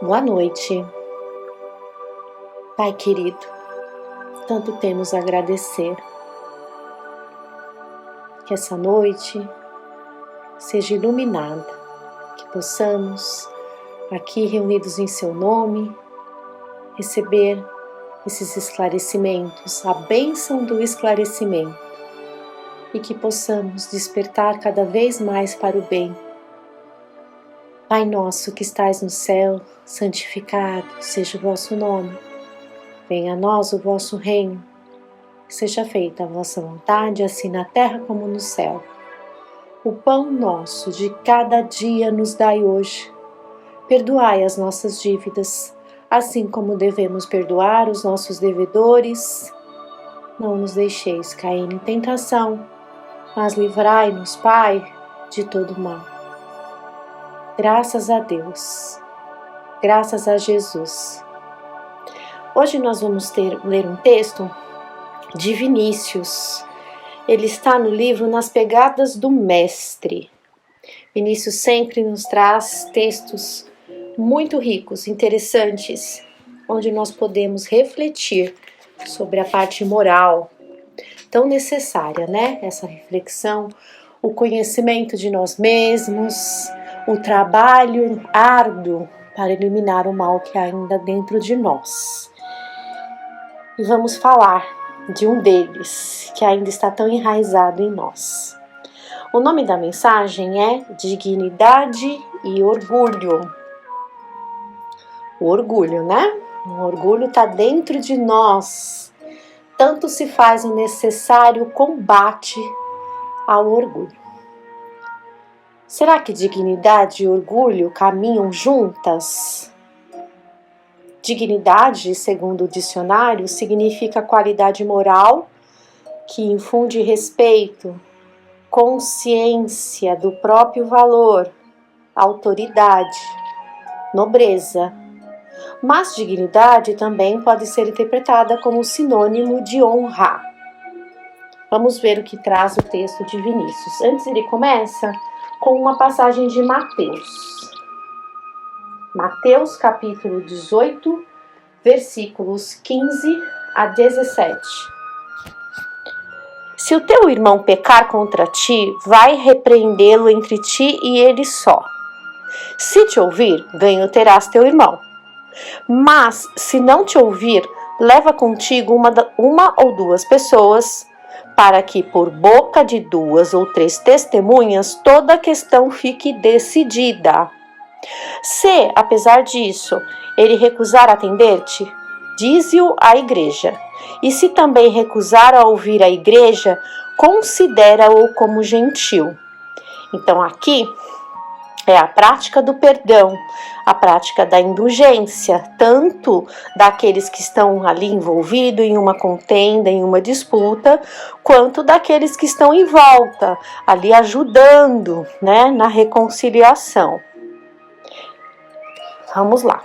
Boa noite, Pai querido, tanto temos a agradecer. Que essa noite seja iluminada, que possamos, aqui reunidos em Seu nome, receber esses esclarecimentos, a bênção do esclarecimento, e que possamos despertar cada vez mais para o bem. Pai nosso que estais no céu, santificado seja o vosso nome. Venha a nós o vosso reino. Seja feita a vossa vontade, assim na terra como no céu. O pão nosso de cada dia nos dai hoje. Perdoai as nossas dívidas, assim como devemos perdoar os nossos devedores. Não nos deixeis cair em tentação, mas livrai-nos, Pai, de todo mal. Graças a Deus, graças a Jesus. Hoje nós vamos ler um texto de Vinícius. Ele está no livro Nas Pegadas do Mestre. Vinícius sempre nos traz textos muito ricos, interessantes, onde nós podemos refletir sobre a parte moral, tão necessária, né? Essa reflexão, o conhecimento de nós mesmos, o trabalho árduo para eliminar o mal que há ainda dentro de nós. E vamos falar de um deles, que ainda está tão enraizado em nós. O nome da mensagem é Dignidade e Orgulho. O orgulho, né? O orgulho está dentro de nós. Tanto se faz o necessário combate ao orgulho. Será que dignidade e orgulho caminham juntas? Dignidade, segundo o dicionário, significa qualidade moral que infunde respeito, consciência do próprio valor, autoridade, nobreza. Mas dignidade também pode ser interpretada como sinônimo de honra. Vamos ver o que traz o texto de Vinícius. Antes ele começa com uma passagem de Mateus. Mateus capítulo 18, versículos 15 a 17. Se o teu irmão pecar contra ti, vai repreendê-lo entre ti e ele só. Se te ouvir, ganho terás teu irmão. Mas, se não te ouvir, leva contigo uma ou duas pessoas, para que por boca de 2 ou 3 testemunhas toda a questão fique decidida. Se, apesar disso, ele recusar atender-te, dize-o à igreja. E se também recusar a ouvir a igreja, considera-o como gentil. Então aqui é a prática do perdão, a prática da indulgência, tanto daqueles que estão ali envolvidos em uma contenda, em uma disputa, quanto daqueles que estão em volta, ali ajudando, né, na reconciliação. Vamos lá.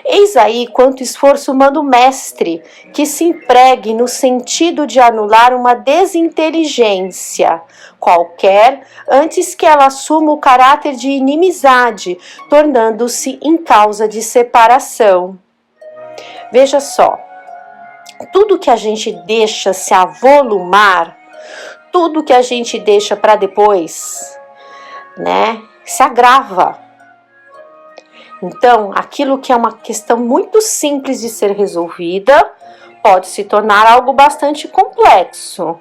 Eis aí quanto esforço manda o mestre, que se empregue no sentido de anular uma desinteligência qualquer, antes que ela assuma o caráter de inimizade, tornando-se em causa de separação. Veja só, tudo que a gente deixa se avolumar, tudo que a gente deixa para depois, né, se agrava. Então, aquilo que é uma questão muito simples de ser resolvida, pode se tornar algo bastante complexo,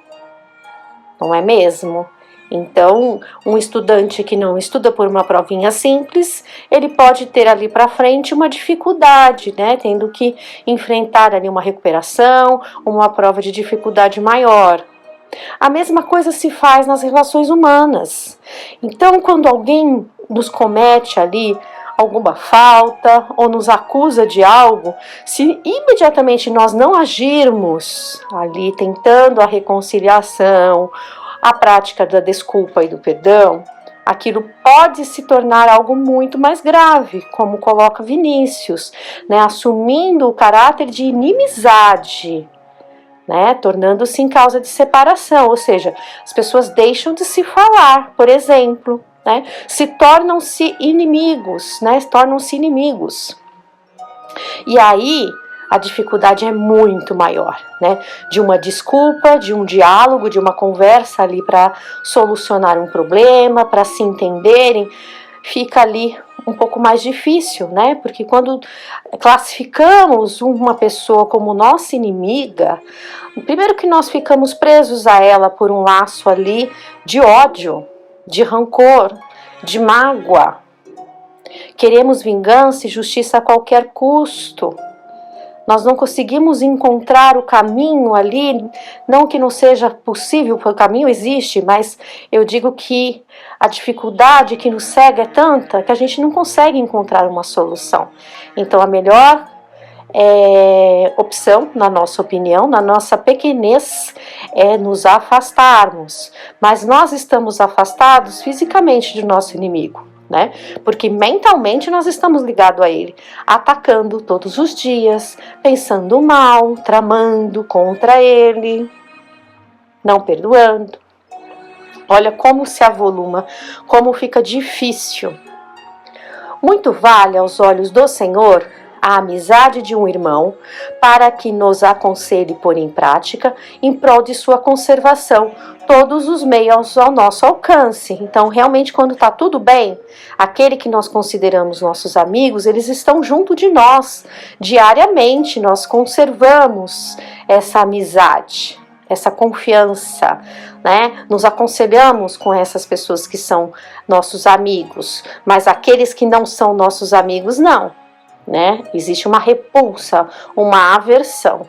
não é mesmo? Então, um estudante que não estuda por uma provinha simples, ele pode ter ali para frente uma dificuldade, né? Tendo que enfrentar ali uma recuperação, uma prova de dificuldade maior. A mesma coisa se faz nas relações humanas. Então, quando alguém nos comete ali alguma falta ou nos acusa de algo, se imediatamente nós não agirmos ali tentando a reconciliação, a prática da desculpa e do perdão, aquilo pode se tornar algo muito mais grave, como coloca Vinícius, né, assumindo o caráter de inimizade, né, tornando-se em causa de separação, ou seja, as pessoas deixam de se falar, por exemplo. né? Tornam-se inimigos, né? Tornam-se inimigos. E aí a dificuldade é muito maior, né? De uma desculpa, de um diálogo, de uma conversa ali para solucionar um problema, para se entenderem, fica ali um pouco mais difícil, né? Porque quando classificamos uma pessoa como nossa inimiga, primeiro que nós ficamos presos a ela por um laço ali de ódio, de rancor, de mágoa. Queremos vingança e justiça a qualquer custo. Nós não conseguimos encontrar o caminho ali, não que não seja possível, porque o caminho existe, mas eu digo que a dificuldade que nos cega é tanta que a gente não consegue encontrar uma solução. Então a melhor opção, na nossa opinião, na nossa pequenez, é nos afastarmos. Mas nós estamos afastados fisicamente do nosso inimigo, né? Porque mentalmente nós estamos ligados a ele, atacando todos os dias, pensando mal, tramando contra ele, não perdoando. Olha como se avoluma, como fica difícil. Muito vale aos olhos do Senhor a amizade de um irmão, para que nos aconselhe pôr em prática, em prol de sua conservação, todos os meios ao nosso alcance. Então, realmente, quando está tudo bem, aquele que nós consideramos nossos amigos, eles estão junto de nós. Diariamente, nós conservamos essa amizade, essa confiança, né? Nos aconselhamos com essas pessoas que são nossos amigos, mas aqueles que não são nossos amigos, não. Né? Existe uma repulsa, uma aversão.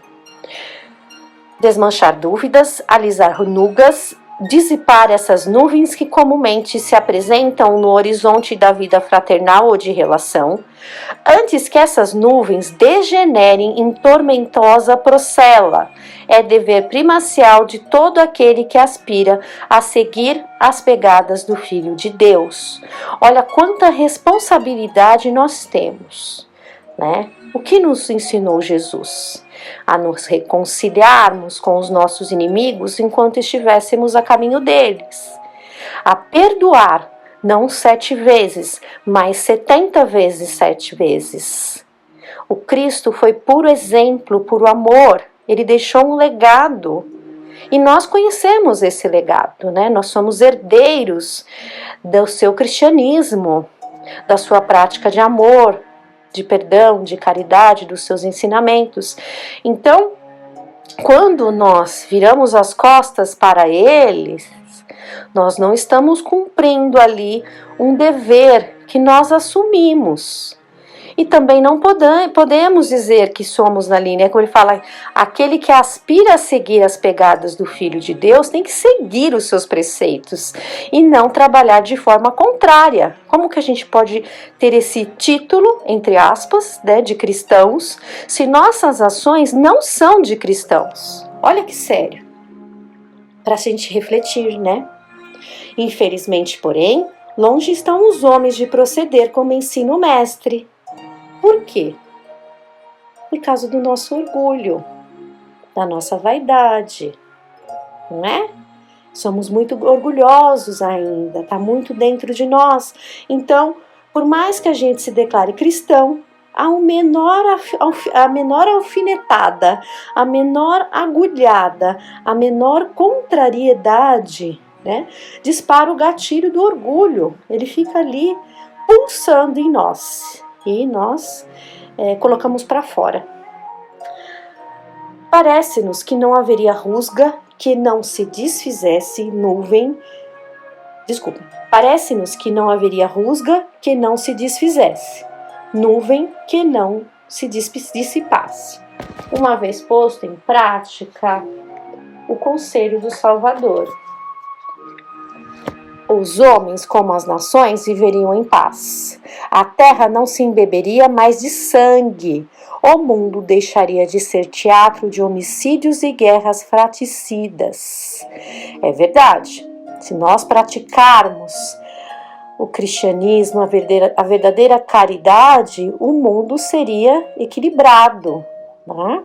Desmanchar dúvidas, alisar rugas, dissipar essas nuvens que comumente se apresentam no horizonte da vida fraternal ou de relação, antes que essas nuvens degenerem em tormentosa procela. É dever primacial de todo aquele que aspira a seguir as pegadas do Filho de Deus. Olha quanta responsabilidade nós temos. Né? O que nos ensinou Jesus? A nos reconciliarmos com os nossos inimigos enquanto estivéssemos a caminho deles. A perdoar, não 7 vezes, mas 70 vezes 7 vezes. O Cristo foi puro exemplo, puro amor. Ele deixou um legado. E nós conhecemos esse legado, né? Nós somos herdeiros do seu cristianismo, da sua prática de amor, de perdão, de caridade, dos seus ensinamentos. Então, quando nós viramos as costas para eles, nós não estamos cumprindo ali um dever que nós assumimos. E também não podemos dizer que somos na linha, como ele fala, aquele que aspira a seguir as pegadas do Filho de Deus tem que seguir os seus preceitos e não trabalhar de forma contrária. Como que a gente pode ter esse título, entre aspas, né, de cristãos, se nossas ações não são de cristãos? Olha que sério. Para a gente refletir, né? Infelizmente, porém, longe estão os homens de proceder como ensina o mestre. Por quê? Por causa do nosso orgulho, da nossa vaidade, não é? Somos muito orgulhosos ainda, está muito dentro de nós. Então, por mais que a gente se declare cristão, a menor alfinetada, a menor agulhada, a menor contrariedade, né, dispara o gatilho do orgulho. Ele fica ali pulsando em nós. E nós colocamos para fora. Parece-nos que não haveria rusga que não se desfizesse Parece-nos que não haveria rusga que não se desfizesse, nuvem que não se dissipasse. Uma vez posto em prática o conselho do Salvador, os homens, como as nações, viveriam em paz. A terra não se embeberia mais de sangue. O mundo deixaria de ser teatro de homicídios e guerras fratricidas. É verdade. Se nós praticarmos o cristianismo, a verdadeira caridade, o mundo seria equilibrado, né?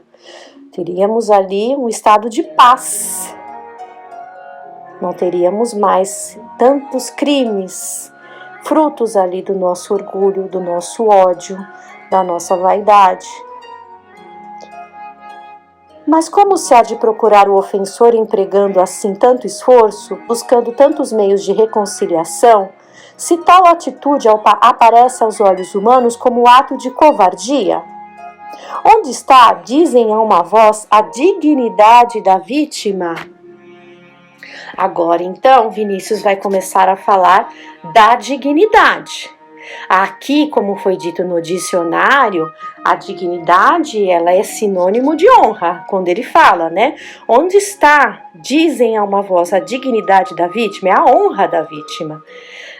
Teríamos ali um estado de paz. Não teríamos mais tantos crimes, frutos ali do nosso orgulho, do nosso ódio, da nossa vaidade. Mas como se há de procurar o ofensor empregando assim tanto esforço, buscando tantos meios de reconciliação, se tal atitude aparece aos olhos humanos como ato de covardia? Onde está, dizem a uma voz, a dignidade da vítima? Agora então, Vinícius vai começar a falar da dignidade. Aqui, como foi dito no dicionário, a dignidade, ela é sinônimo de honra, quando ele fala, né? Onde está, dizem a uma voz, a dignidade da vítima? É a honra da vítima,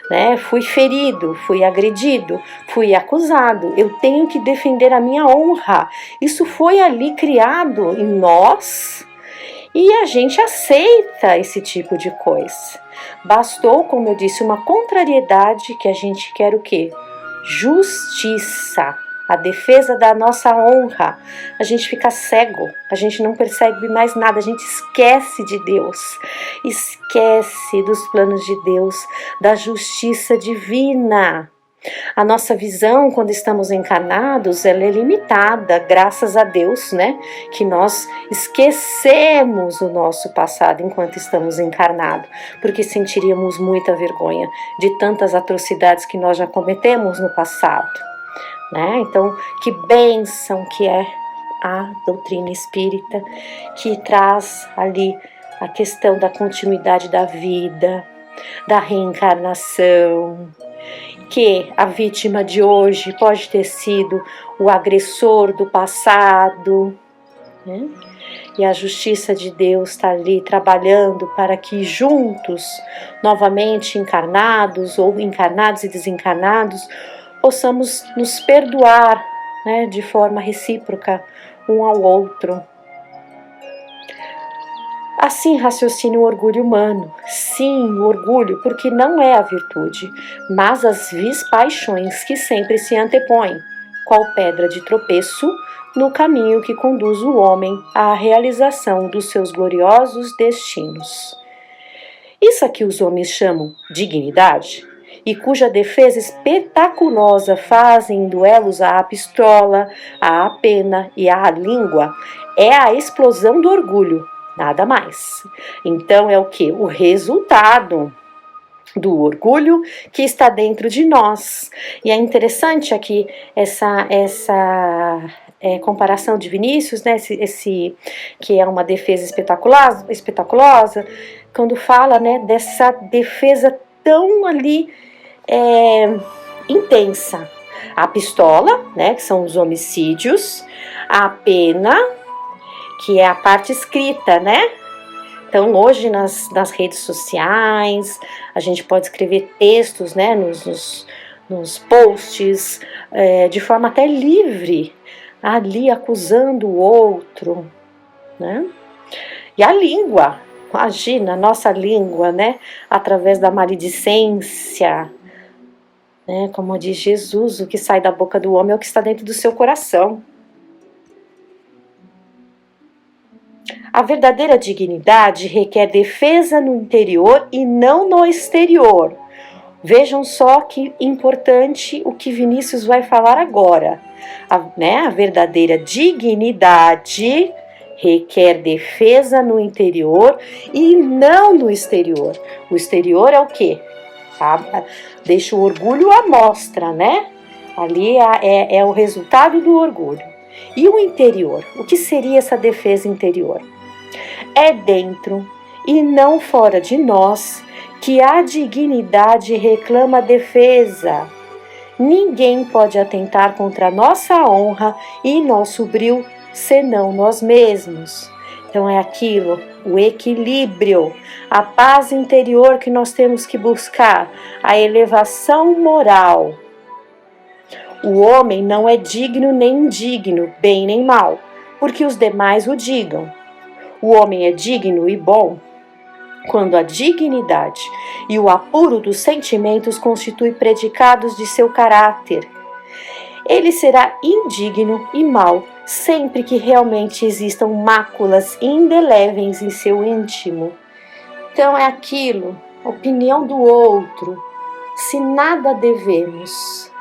né? Fui ferido, fui agredido, fui acusado, eu tenho que defender a minha honra. Isso foi ali criado em nós e a gente aceita esse tipo de coisa. Bastou, como eu disse, uma contrariedade que a gente quer o quê? Justiça, a defesa da nossa honra. A gente fica cego, a gente não percebe mais nada, a gente esquece de Deus, esquece dos planos de Deus, da justiça divina. A nossa visão, quando estamos encarnados, ela é limitada, graças a Deus, né? Que nós esquecemos o nosso passado enquanto estamos encarnados, porque sentiríamos muita vergonha de tantas atrocidades que nós já cometemos no passado, né? Então, que bênção que é a doutrina espírita, que traz ali a questão da continuidade da vida, da reencarnação, que a vítima de hoje pode ter sido o agressor do passado, né? E a justiça de Deus está ali trabalhando para que juntos, novamente encarnados ou encarnados e desencarnados, possamos nos perdoar, né, de forma recíproca um ao outro. Assim raciocina o orgulho humano. Sim, o orgulho, porque não é a virtude, mas as vis paixões que sempre se antepõem, qual pedra de tropeço no caminho que conduz o homem à realização dos seus gloriosos destinos. Isso a que os homens chamam dignidade, e cuja defesa espetaculosa fazem em duelos à pistola, à pena e à língua, é a explosão do orgulho. Nada mais. Então é o que? O resultado do orgulho que está dentro de nós. E é interessante aqui essa comparação de Vinícius, né? Esse que é uma defesa espetaculosa, quando fala, né, dessa defesa tão ali intensa. A pistola, né, que são os homicídios, a pena, que é a parte escrita, né? Então, hoje nas redes sociais, a gente pode escrever textos, né, nos posts, de forma até livre, ali acusando o outro, né? E a língua, imagina, a nossa língua, né, através da maledicência, né, como diz Jesus, o que sai da boca do homem é o que está dentro do seu coração. A verdadeira dignidade requer defesa no interior e não no exterior. Vejam só que importante o que Vinícius vai falar agora. A verdadeira dignidade requer defesa no interior e não no exterior. O exterior é o quê? Deixa o orgulho à mostra, né? Ali é o resultado do orgulho. E o interior? O que seria essa defesa interior? É dentro e não fora de nós que a dignidade reclama defesa. Ninguém pode atentar contra a nossa honra e nosso brio senão nós mesmos. Então é aquilo, o equilíbrio, a paz interior que nós temos que buscar, a elevação moral. O homem não é digno nem indigno, bem nem mal, porque os demais o digam. O homem é digno e bom quando a dignidade e o apuro dos sentimentos constituem predicados de seu caráter. Ele será indigno e mau sempre que realmente existam máculas indeléveis em seu íntimo. Então é aquilo, a opinião do outro. se nada devemos,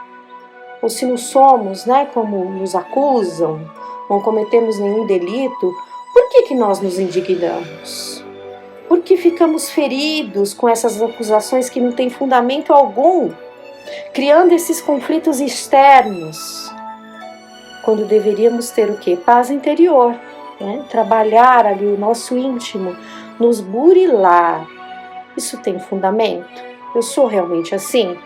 ou se não somos, como nos acusam, não cometemos nenhum delito, por que nós nos indignamos? Por que ficamos feridos com essas acusações que não têm fundamento algum, criando esses conflitos externos, quando deveríamos ter o quê? Paz interior, trabalhar ali o nosso íntimo, nos burilar. Isso tem fundamento? Eu sou realmente assim?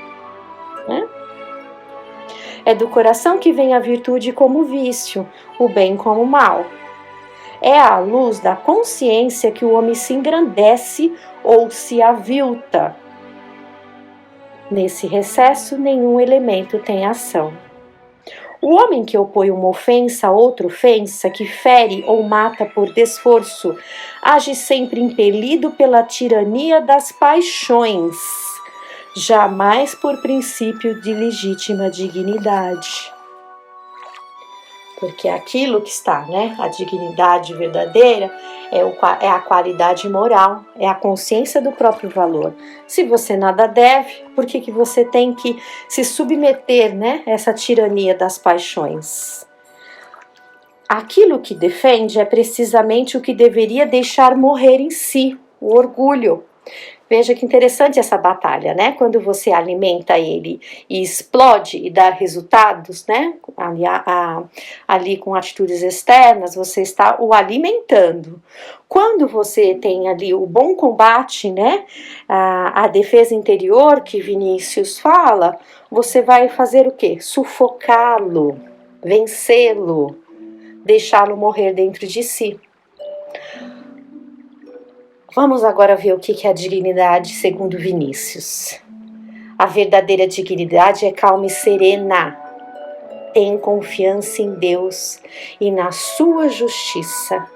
É do coração que vem a virtude como o vício, o bem como o mal. É à luz da consciência que o homem se engrandece ou se avilta. Nesse recesso, nenhum elemento tem ação. O homem que opõe uma ofensa a outra ofensa, que fere ou mata por desforço, age sempre impelido pela tirania das paixões, jamais por princípio de legítima dignidade. Porque aquilo que está, a dignidade verdadeira é a qualidade moral, é a consciência do próprio valor. Se você nada deve, por que você tem que se submeter, a essa tirania das paixões? Aquilo que defende é precisamente o que deveria deixar morrer em si, o orgulho. Veja que interessante essa batalha, Quando você alimenta ele e explode e dá resultados, ali com atitudes externas, você está o alimentando. Quando você tem ali o bom combate, a defesa interior que Vinícius fala, você vai fazer o quê? Sufocá-lo, vencê-lo, deixá-lo morrer dentro de si. Vamos agora ver o que é a dignidade segundo Vinícius. A verdadeira dignidade é calma e serena. Tem confiança em Deus e na sua justiça.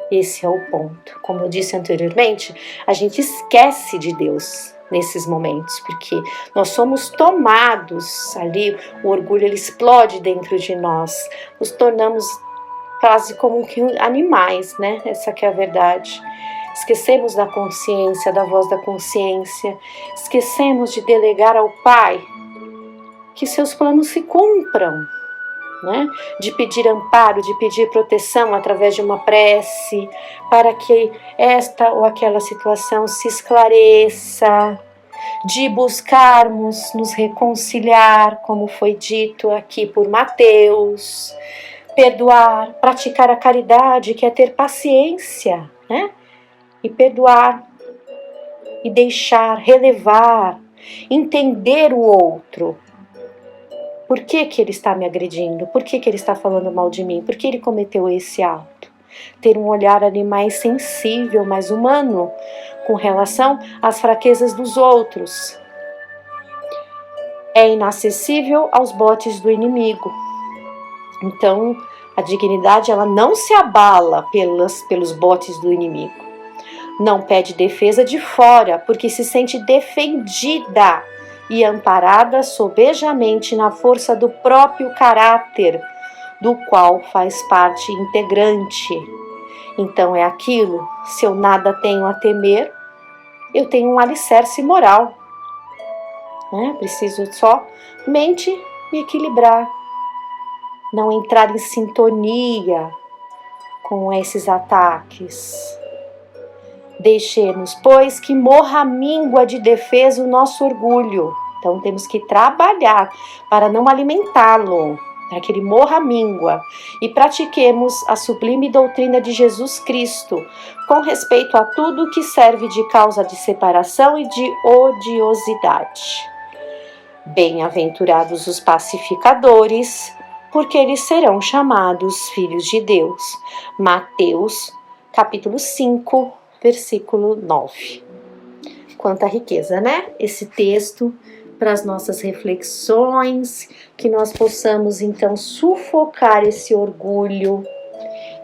Esse é o ponto. Como eu disse anteriormente, a gente esquece de Deus nesses momentos, porque nós somos tomados ali, o orgulho ele explode dentro de nós, nos tornamos quase como que animais, Essa que é a verdade. Esquecemos da consciência, da voz da consciência, esquecemos de delegar ao Pai que seus planos se cumpram, de pedir amparo, de pedir proteção através de uma prece, para que esta ou aquela situação se esclareça, de buscarmos nos reconciliar, como foi dito aqui por Mateus, perdoar, praticar a caridade, que é ter paciência, e perdoar, e deixar, relevar, entender o outro. Por que ele está me agredindo? Por que ele está falando mal de mim? Por que ele cometeu esse ato? Ter um olhar ali mais sensível, mais humano, com relação às fraquezas dos outros. É inacessível aos botes do inimigo. Então, a dignidade ela não se abala pelos botes do inimigo. Não pede defesa de fora, porque se sente defendida e amparada sobejamente na força do próprio caráter, do qual faz parte integrante. Então é aquilo, se eu nada tenho a temer, eu tenho um alicerce moral. Preciso somente me equilibrar, não entrar em sintonia com esses ataques. Deixemos, pois, que morra a míngua de defesa o nosso orgulho. Então temos que trabalhar para não alimentá-lo, para que ele morra a míngua. E pratiquemos a sublime doutrina de Jesus Cristo, com respeito a tudo que serve de causa de separação e de odiosidade. Bem-aventurados os pacificadores, porque eles serão chamados filhos de Deus. Mateus, capítulo 5, versículo 9. Quanta riqueza, Esse texto para as nossas reflexões, que nós possamos então sufocar esse orgulho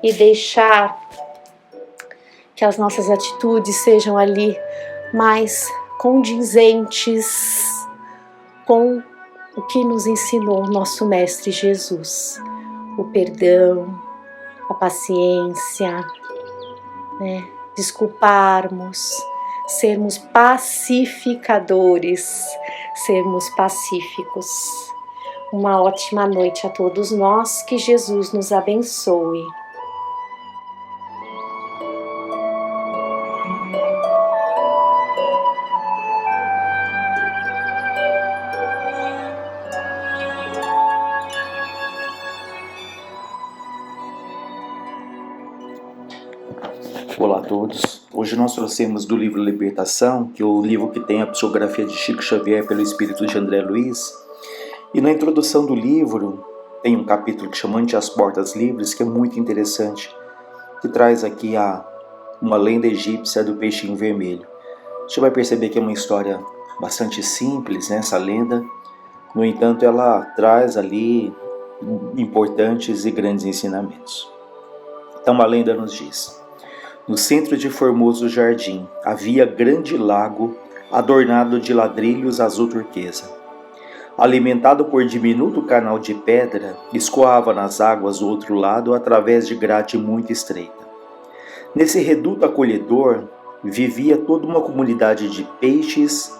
e deixar que as nossas atitudes sejam ali mais condizentes com o que nos ensinou o nosso Mestre Jesus. O perdão, a paciência, desculparmos, sermos pacificadores, sermos pacíficos. Uma ótima noite a todos nós, que Jesus nos abençoe. Olá a todos. Hoje nós trouxemos do livro Libertação, que é o livro que tem a psicografia de Chico Xavier pelo espírito de André Luiz. E na introdução do livro tem um capítulo que chama Ante as Portas Livres, que é muito interessante, que traz aqui uma lenda egípcia do peixinho vermelho. Você vai perceber que é uma história bastante simples, né, essa lenda. No entanto, ela traz ali importantes e grandes ensinamentos. Então a lenda nos diz: no centro de formoso jardim havia grande lago adornado de ladrilhos azul turquesa. Alimentado por diminuto canal de pedra, escoava nas águas do outro lado através de grade muito estreita. Nesse reduto acolhedor vivia toda uma comunidade de peixes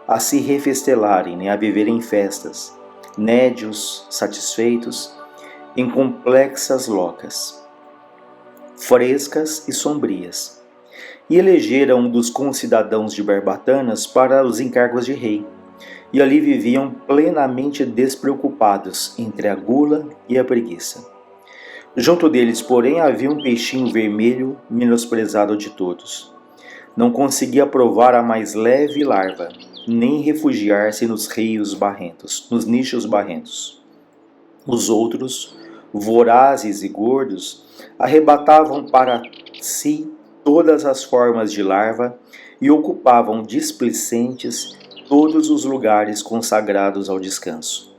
a se refestelarem, a viver em festas, nédios, satisfeitos, em complexas locas, frescas e sombrias, e elegeram um dos concidadãos de Barbatanas para os encargos de rei, e ali viviam plenamente despreocupados entre a gula e a preguiça. Junto deles, porém, havia um peixinho vermelho menosprezado de todos. Não conseguia provar a mais leve larva, nem refugiar-se nos rios barrentos, nos nichos barrentos. Os outros, vorazes e gordos, arrebatavam para si todas as formas de larva e ocupavam displicentes todos os lugares consagrados ao descanso.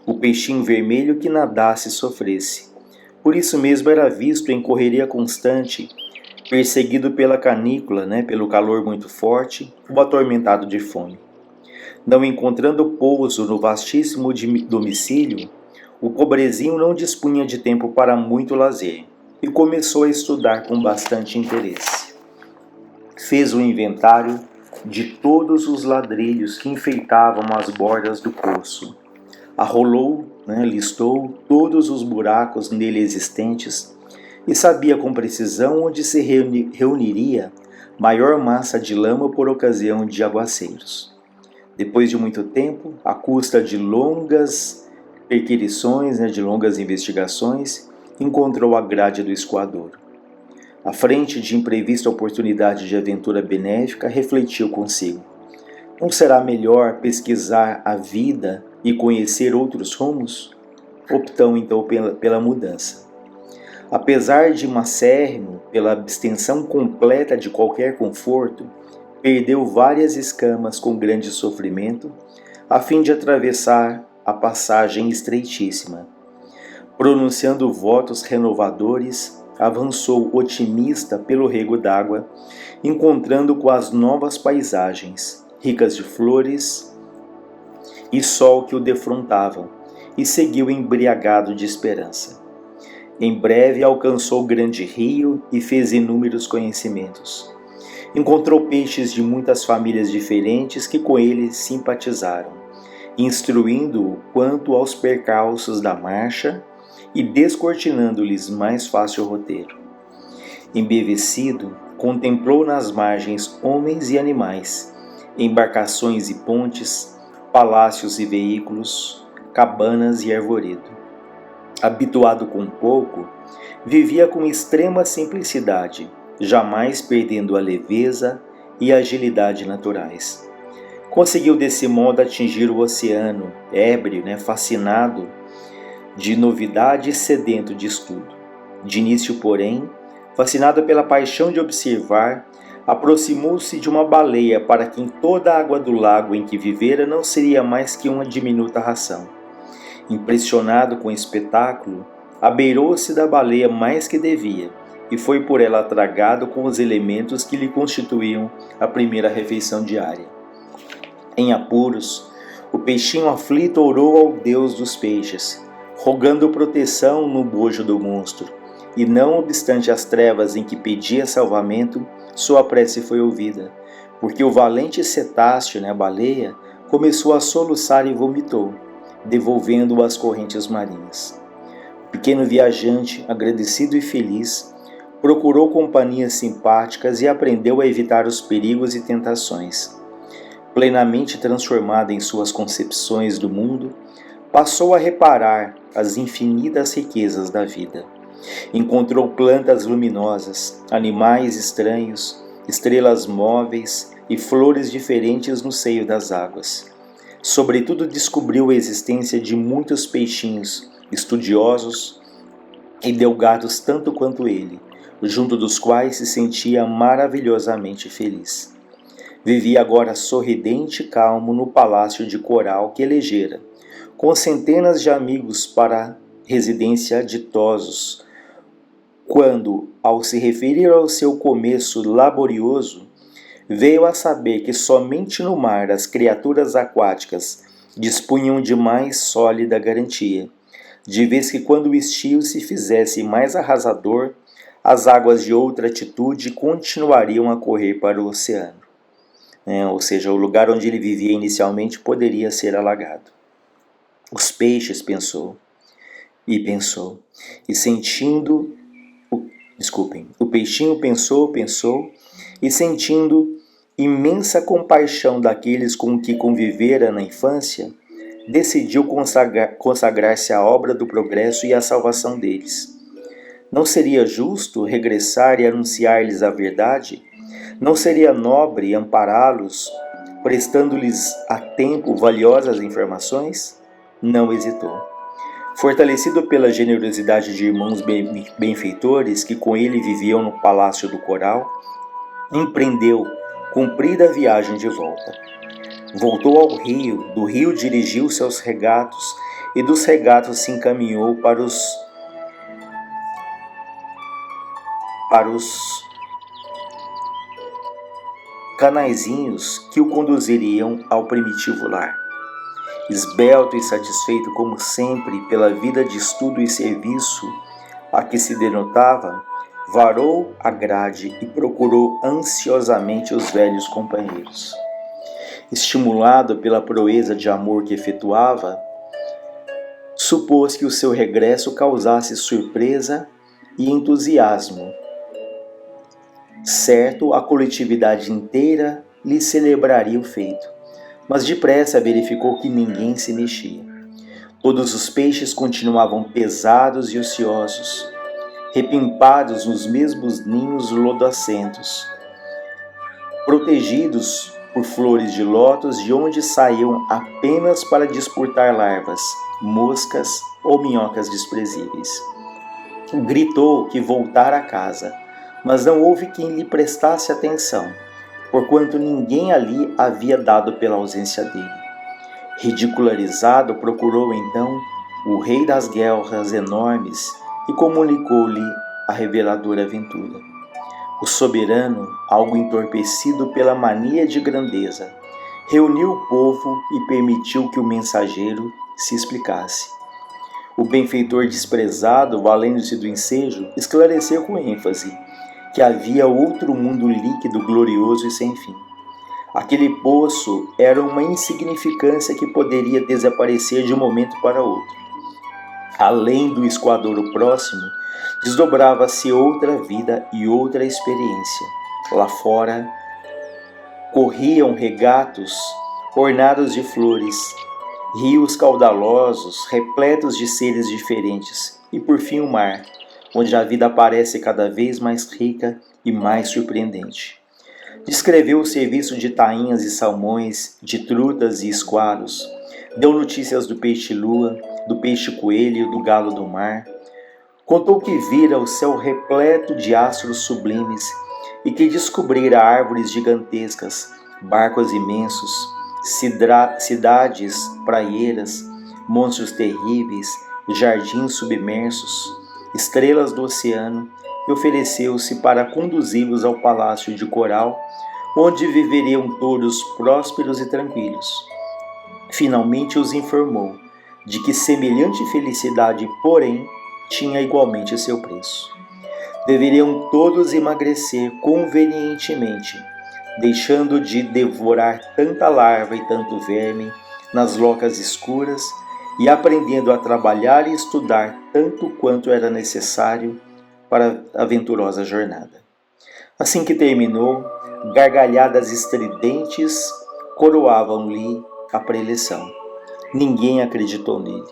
O peixinho vermelho que nadasse sofresse. Por isso mesmo era visto em correria constante, perseguido pela canícula, pelo calor muito forte, ou atormentado de fome. Não encontrando pouso no vastíssimo domicílio, o pobrezinho não dispunha de tempo para muito lazer e começou a estudar com bastante interesse. Fez um inventário de todos os ladrilhos que enfeitavam as bordas do poço. Arrolou, listou todos os buracos nele existentes e sabia com precisão onde se reuniria maior massa de lama por ocasião de aguaceiros. Depois de muito tempo, à custa de longas perquirições, de longas investigações, encontrou a grade do escoadouro. À frente de imprevista oportunidade de aventura benéfica, refletiu consigo: não será melhor pesquisar a vida e conhecer outros rumos? Optou então pela mudança. Apesar de macérrimo pela abstenção completa de qualquer conforto, perdeu várias escamas com grande sofrimento, a fim de atravessar a passagem estreitíssima. Pronunciando votos renovadores, avançou otimista pelo rego d'água, encontrando com as novas paisagens, ricas de flores e sol que o defrontavam, e seguiu embriagado de esperança. Em breve alcançou o grande rio e fez inúmeros conhecimentos. Encontrou peixes de muitas famílias diferentes que com ele simpatizaram, instruindo-o quanto aos percalços da marcha e descortinando-lhes mais fácil roteiro. Embevecido, contemplou nas margens homens e animais, embarcações e pontes, palácios e veículos, cabanas e arvoredo. Habituado com pouco, vivia com extrema simplicidade, jamais perdendo a leveza e a agilidade naturais. Conseguiu desse modo atingir o oceano, ébrio, fascinado de novidade e sedento de estudo. De início, porém, fascinado pela paixão de observar, aproximou-se de uma baleia para quem toda a água do lago em que vivera não seria mais que uma diminuta ração. Impressionado com o espetáculo, abeirou-se da baleia mais que devia e foi por ela tragado com os elementos que lhe constituíam a primeira refeição diária. Em apuros, o peixinho aflito orou ao Deus dos peixes, rogando proteção no bojo do monstro, e não obstante as trevas em que pedia salvamento, sua prece foi ouvida, porque o valente cetáceo, a baleia, começou a soluçar e vomitou, devolvendo-o às correntes marinhas. O pequeno viajante, agradecido e feliz, procurou companhias simpáticas e aprendeu a evitar os perigos e tentações. Plenamente transformado em suas concepções do mundo, passou a reparar as infinitas riquezas da vida. Encontrou plantas luminosas, animais estranhos, estrelas móveis e flores diferentes no seio das águas. Sobretudo descobriu a existência de muitos peixinhos estudiosos e delgados tanto quanto ele, junto dos quais se sentia maravilhosamente feliz. Vivia agora sorridente e calmo no palácio de coral que elegera, com centenas de amigos para residência ditosos, quando, ao se referir ao seu começo laborioso, veio a saber que somente no mar as criaturas aquáticas dispunham de mais sólida garantia, de vez que quando o estio se fizesse mais arrasador, as águas de outra atitude continuariam a correr para o oceano. Ou seja, o lugar onde ele vivia inicialmente poderia ser alagado. Os peixes, pensou, e sentindo... o peixinho pensou, e sentindo imensa compaixão daqueles com que convivera na infância, decidiu consagrar-se à obra do progresso e à salvação deles. Não seria justo regressar e anunciar-lhes a verdade? Não seria nobre ampará-los, prestando-lhes a tempo valiosas informações? Não hesitou. Fortalecido pela generosidade de irmãos benfeitores que com ele viviam no palácio do coral, empreendeu comprida viagem de volta. Voltou ao rio, do rio dirigiu seus regatos e dos regatos se encaminhou para os canaizinhos que o conduziriam ao primitivo lar. Esbelto e satisfeito como sempre pela vida de estudo e serviço a que se denotava, varou a grade e procurou ansiosamente os velhos companheiros. Estimulado pela proeza de amor que efetuava, supôs que o seu regresso causasse surpresa e entusiasmo. Certo, a coletividade inteira lhe celebraria o feito, mas depressa verificou que ninguém se mexia. Todos os peixes continuavam pesados e ociosos, repimpados nos mesmos ninhos lodocentos, protegidos por flores de lótus de onde saíam apenas para disputar larvas, moscas ou minhocas desprezíveis. Gritou que voltara a casa, mas não houve quem lhe prestasse atenção, porquanto ninguém ali havia dado pela ausência dele. Ridicularizado, procurou então o rei das guerras enormes e comunicou-lhe a reveladora aventura. O soberano, algo entorpecido pela mania de grandeza, reuniu o povo e permitiu que o mensageiro se explicasse. O benfeitor desprezado, valendo-se do ensejo, esclareceu com ênfase que havia outro mundo líquido, glorioso e sem fim. Aquele poço era uma insignificância que poderia desaparecer de um momento para outro. Além do escoadouro próximo, desdobrava-se outra vida e outra experiência. Lá fora, corriam regatos ornados de flores, rios caudalosos, repletos de seres diferentes, e por fim o mar, onde a vida parece cada vez mais rica e mais surpreendente. Descreveu o serviço de tainhas e salmões, de trutas e esqualos, deu notícias do peixe-lua, do peixe-coelho e do galo do mar. Contou que vira o céu repleto de astros sublimes e que descobrira árvores gigantescas, barcos imensos, cidades praieiras, monstros terríveis, jardins submersos, estrelas do oceano, e ofereceu-se para conduzi-los ao palácio de coral, onde viveriam todos prósperos e tranquilos. Finalmente os informou de que semelhante felicidade, porém, tinha igualmente seu preço. Deveriam todos emagrecer convenientemente, deixando de devorar tanta larva e tanto verme nas locas escuras e aprendendo a trabalhar e estudar tanto quanto era necessário para a aventurosa jornada. Assim que terminou, gargalhadas estridentes coroavam-lhe a preleção. Ninguém acreditou nele.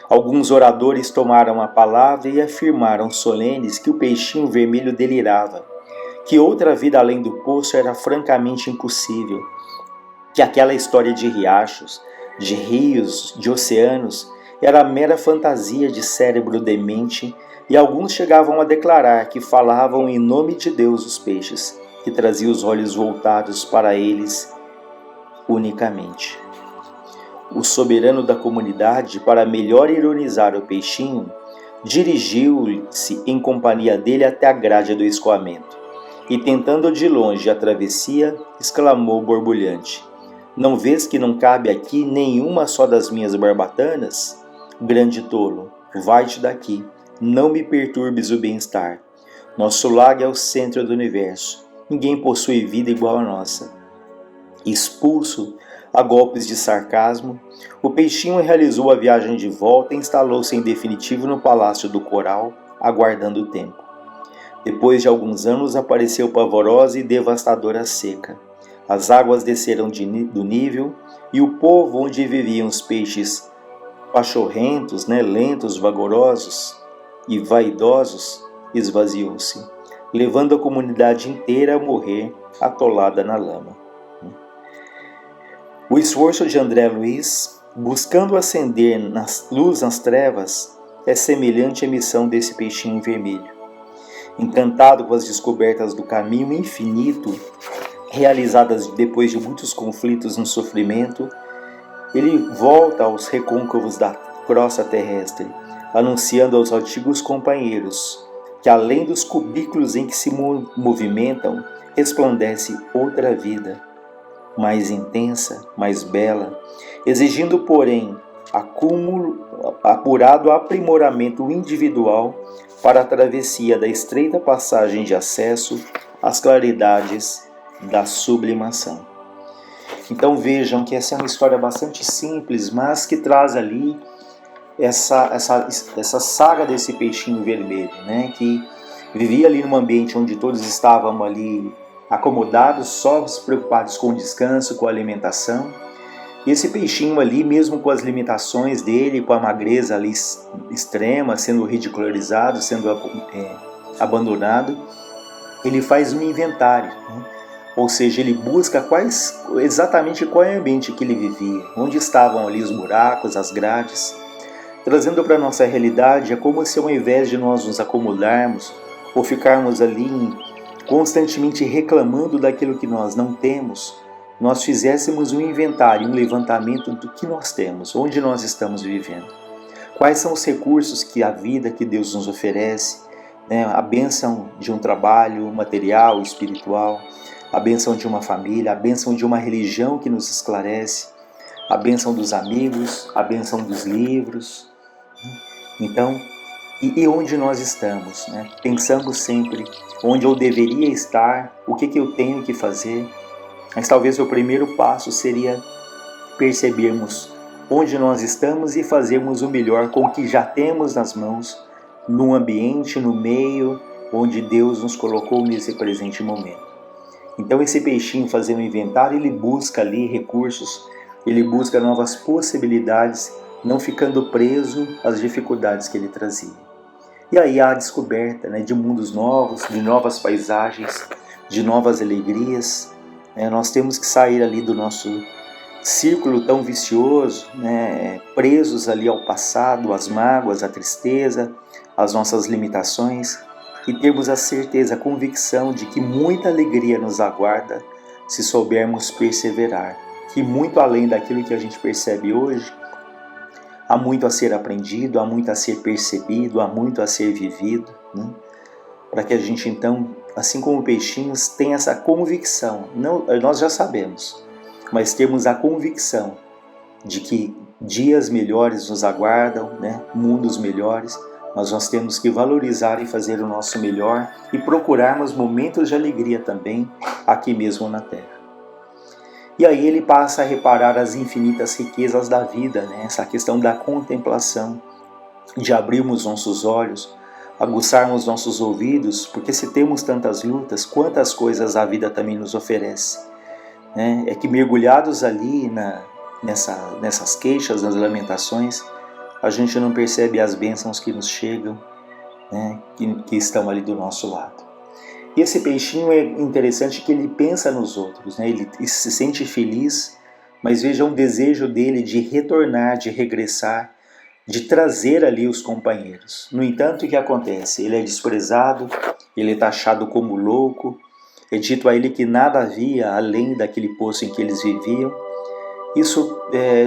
Alguns oradores tomaram a palavra e afirmaram solenes que o peixinho vermelho delirava, que outra vida além do poço era francamente impossível, que aquela história de riachos, de rios, de oceanos era mera fantasia de cérebro demente, e alguns chegavam a declarar que falavam em nome de Deus os peixes, que trazia os olhos voltados para eles unicamente. O soberano da comunidade, para melhor ironizar o peixinho, dirigiu-se em companhia dele até a grade do escoamento, e tentando de longe a travessia, exclamou borbulhante: "Não vês que não cabe aqui nenhuma só das minhas barbatanas? Grande tolo, vai-te daqui, não me perturbes o bem-estar. Nosso lago é o centro do universo, ninguém possui vida igual a nossa." Expulso a golpes de sarcasmo, o peixinho realizou a viagem de volta e instalou-se em definitivo no Palácio do Coral, aguardando o tempo. Depois de alguns anos apareceu pavorosa e devastadora seca. As águas desceram do nível e o povo onde viviam os peixes pachorrentos, lentos, vagarosos e vaidosos, esvaziou-se, levando a comunidade inteira a morrer atolada na lama. O esforço de André Luiz, buscando acender luz nas trevas, é semelhante à missão desse peixinho vermelho. Encantado com as descobertas do caminho infinito, realizadas depois de muitos conflitos no sofrimento, ele volta aos recôncavos da crosta terrestre, anunciando aos antigos companheiros que além dos cubículos em que se movimentam, resplandece outra vida, mais intensa, mais bela, exigindo, porém, apurado aprimoramento individual para a travessia da estreita passagem de acesso às claridades da sublimação. Então vejam que essa é uma história bastante simples, mas que traz ali essa saga desse peixinho vermelho, que vivia ali num ambiente onde todos estavam ali acomodados, só preocupados com o descanso, com a alimentação. E esse peixinho ali, mesmo com as limitações dele, com a magreza ali extrema, sendo ridicularizado, sendo abandonado, ele faz um inventário, Ou seja, ele busca exatamente qual é o ambiente que ele vivia, onde estavam ali os buracos, as grades. Trazendo para a nossa realidade, é como se ao invés de nós nos acomodarmos ou ficarmos ali constantemente reclamando daquilo que nós não temos, nós fizéssemos um inventário, um levantamento do que nós temos, onde nós estamos vivendo. Quais são os recursos que a vida, que Deus nos oferece, a bênção de um trabalho material, espiritual, a bênção de uma família, a bênção de uma religião que nos esclarece, a bênção dos amigos, a bênção dos livros. Então, e onde nós estamos? Pensamos sempre onde eu deveria estar, o que eu tenho que fazer. Mas talvez o primeiro passo seria percebermos onde nós estamos e fazermos o melhor com o que já temos nas mãos, no ambiente, no meio onde Deus nos colocou nesse presente momento. Então esse peixinho fazendo o inventário, ele busca ali recursos, ele busca novas possibilidades, não ficando preso às dificuldades que ele trazia. E aí há a descoberta de mundos novos, de novas paisagens, de novas alegrias. Nós temos que sair ali do nosso círculo tão vicioso, presos ali ao passado, às mágoas, à tristeza, às nossas limitações, e termos a certeza, a convicção de que muita alegria nos aguarda se soubermos perseverar, que muito além daquilo que a gente percebe hoje, há muito a ser aprendido, há muito a ser percebido, há muito a ser vivido, para que a gente então, assim como peixinhos, tenha essa convicção. Não, nós já sabemos, mas temos a convicção de que dias melhores nos aguardam, mundos melhores, mas nós temos que valorizar e fazer o nosso melhor e procurarmos momentos de alegria também aqui mesmo na Terra. E aí ele passa a reparar as infinitas riquezas da vida, né? Essa questão da contemplação, de abrirmos nossos olhos, aguçarmos nossos ouvidos, porque se temos tantas lutas, quantas coisas a vida também nos oferece, né? É que mergulhados ali nessas queixas, nas lamentações, a gente não percebe as bênçãos que nos chegam, né? que estão ali do nosso lado. E esse peixinho é interessante que ele pensa nos outros, né? Ele se sente feliz, mas veja um desejo dele de retornar, de regressar, de trazer ali os companheiros. No entanto, o que acontece? Ele é desprezado, ele é taxado como louco, é dito a ele que nada havia além daquele poço em que eles viviam. Isso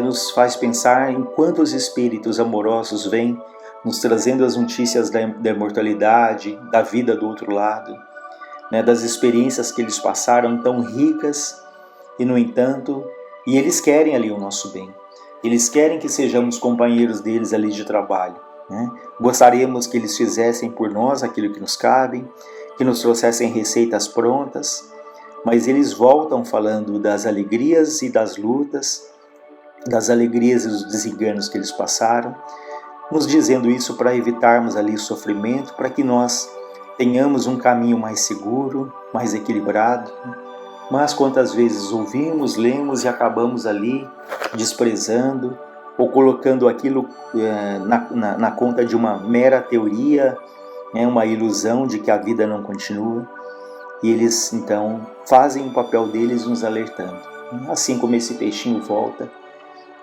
nos faz pensar em quantos espíritos amorosos vêm nos trazendo as notícias da imortalidade, da vida do outro lado, né, das experiências que eles passaram tão ricas e, no entanto, e eles querem ali o nosso bem. Eles querem que sejamos companheiros deles ali de trabalho, né? Gostaríamos que eles fizessem por nós aquilo que nos cabe, que nos trouxessem receitas prontas, mas eles voltam falando das alegrias e das lutas, das alegrias e dos desenganos que eles passaram, nos dizendo isso para evitarmos ali o sofrimento, para que nós tenhamos um caminho mais seguro, mais equilibrado. Mas quantas vezes ouvimos, lemos e acabamos ali desprezando ou colocando aquilo na conta de uma mera teoria, uma ilusão de que a vida não continua. E eles então fazem o papel deles nos alertando. Assim como esse peixinho volta,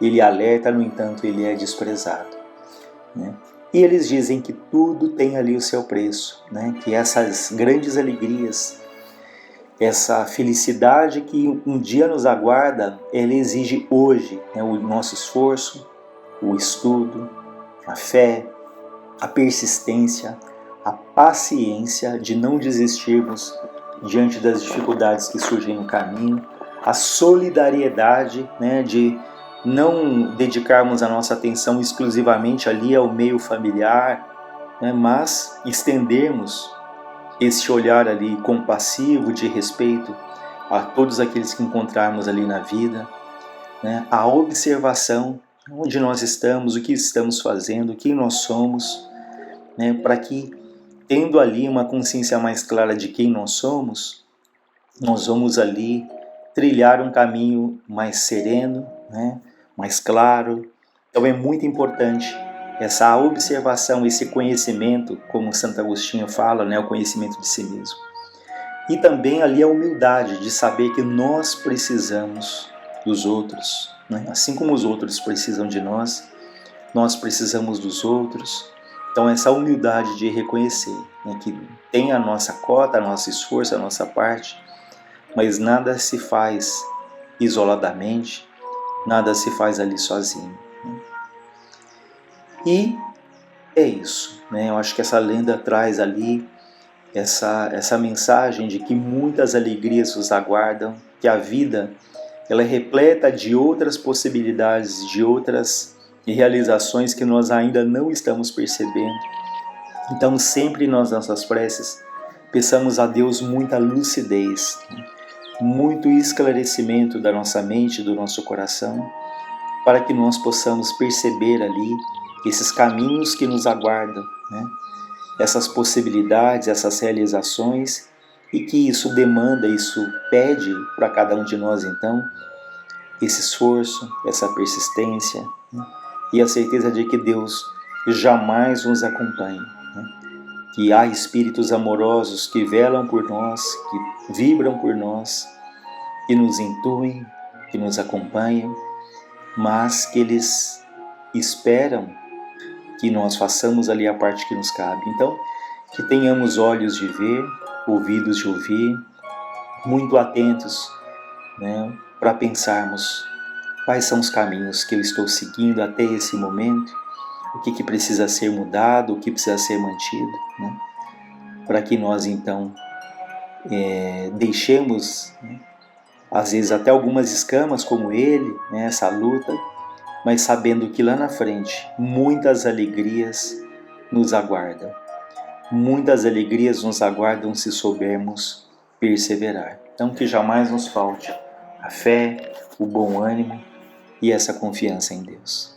ele alerta, no entanto ele é desprezado, né? E eles dizem que tudo tem ali o seu preço, né? Que essas grandes alegrias, essa felicidade que um dia nos aguarda, ela exige hoje, né, o nosso esforço, o estudo, a fé, a persistência, a paciência de não desistirmos diante das dificuldades que surgem no caminho, a solidariedade, né, de não dedicarmos a nossa atenção exclusivamente ali ao meio familiar, né, mas estendermos esse olhar ali compassivo, de respeito a todos aqueles que encontrarmos ali na vida, né, a observação, onde nós estamos, o que estamos fazendo, quem nós somos, né, para que, tendo ali uma consciência mais clara de quem nós somos, nós vamos ali trilhar um caminho mais sereno, né, mais claro. Então é muito importante essa observação, esse conhecimento, como Santo Agostinho fala, né, o conhecimento de si mesmo. E também ali a humildade de saber que nós precisamos dos outros, né? Assim como os outros precisam de nós, nós precisamos dos outros. Então essa humildade de reconhecer, né, que tem a nossa cota, o nosso esforço, a nossa parte, mas nada se faz isoladamente, nada se faz ali sozinho, né? E é isso, né? Eu acho que essa lenda traz ali essa mensagem de que muitas alegrias nos aguardam, que a vida ela é repleta de outras possibilidades, de outras realizações que nós ainda não estamos percebendo. Então sempre nas nossas preces peçamos a Deus muita lucidez, muito esclarecimento da nossa mente, do nosso coração, para que nós possamos perceber ali esses caminhos que nos aguardam, né? Essas possibilidades, essas realizações, e que isso demanda, isso pede para cada um de nós então, esse esforço, essa persistência, né? E a certeza de que Deus jamais nos acompanha, né? Que há espíritos amorosos que velam por nós, que vibram por nós, que nos intuem, que nos acompanham, mas que eles esperam que nós façamos ali a parte que nos cabe. Então, que tenhamos olhos de ver, ouvidos de ouvir, muito atentos, né, para pensarmos quais são os caminhos que eu estou seguindo até esse momento, o que precisa ser mudado, o que precisa ser mantido, né, para que nós então deixemos, né, às vezes até algumas escamas como ele, né, essa luta, mas sabendo que lá na frente muitas alegrias nos aguardam. Muitas alegrias nos aguardam se soubermos perseverar. Então, que jamais nos falte a fé, o bom ânimo e essa confiança em Deus.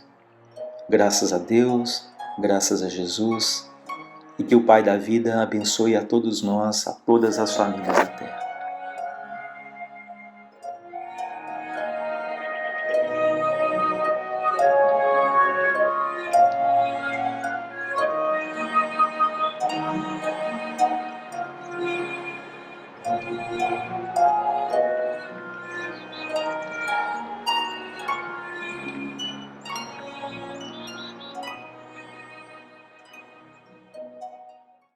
Graças a Deus, graças a Jesus, e que o Pai da vida abençoe a todos nós, a todas as famílias da terra.